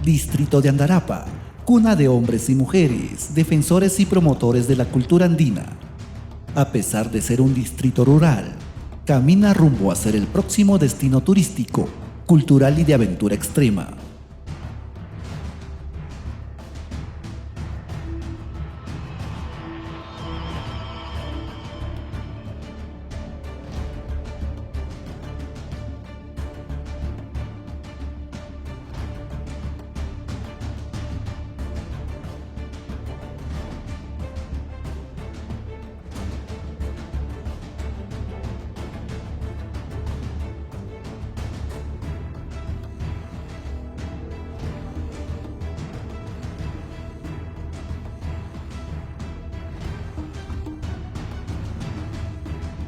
Distrito de Andarapa, cuna de hombres y mujeres, defensores y promotores de la cultura andina. A pesar de ser un distrito rural, camina rumbo a ser el próximo destino turístico, cultural y de aventura extrema.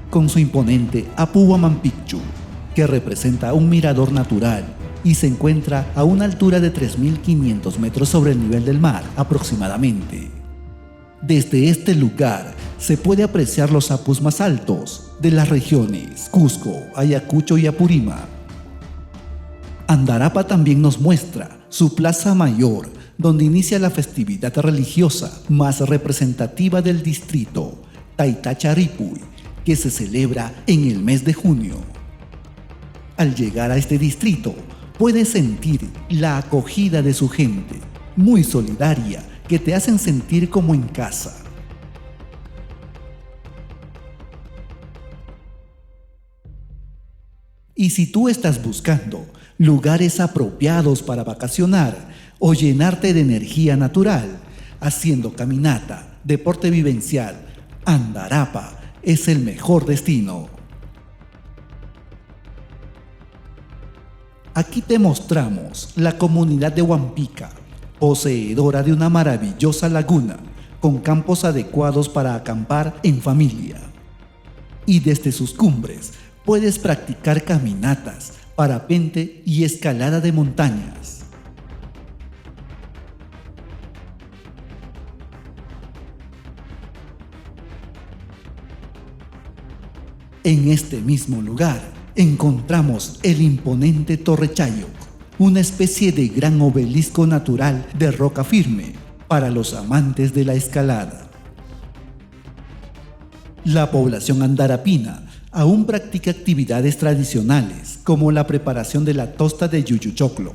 Con su imponente Apu Waman Picchu, que representa un mirador natural y se encuentra a una altura de 3.500 metros sobre el nivel del mar aproximadamente. Desde este lugar se puede apreciar los apus más altos de las regiones Cusco, Ayacucho y Apurímac. Andarapa también nos muestra su plaza mayor, donde inicia la festividad religiosa más representativa del distrito, Taitacharipuy, que se celebra en el mes de junio. Al llegar a este distrito, puedes sentir la acogida de su gente, muy solidaria, que te hacen sentir como en casa. Y si tú estás buscando lugares apropiados para vacacionar o llenarte de energía natural, haciendo caminata, deporte vivencial, Andarapa es el mejor destino. Aquí te mostramos la comunidad de Huampica, poseedora de una maravillosa laguna con campos adecuados para acampar en familia. Y desde sus cumbres puedes practicar caminatas, parapente y escalada de montañas. En este mismo lugar encontramos el imponente Torre Chayoc, una especie de gran obelisco natural de roca firme para los amantes de la escalada. La población andarapina aún practica actividades tradicionales como la preparación de la tosta de yuyuchoclo.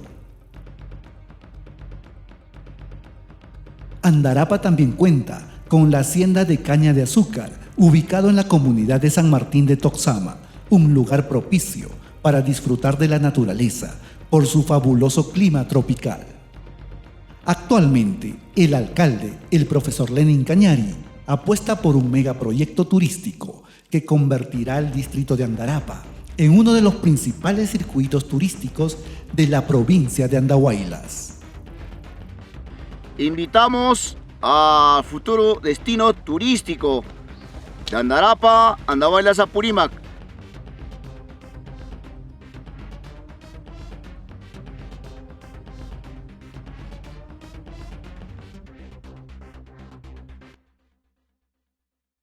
Andarapa también cuenta con la hacienda de caña de azúcar, ubicado en la comunidad de San Martín de Toxama, un lugar propicio para disfrutar de la naturaleza por su fabuloso clima tropical. Actualmente, el alcalde, el profesor Lenin Cañari, apuesta por un megaproyecto turístico que convertirá al distrito de Andarapa en uno de los principales circuitos turísticos de la provincia de Andahuaylas. Invitamos al futuro destino turístico de Andarapa, Andahuaylas, Apurímac.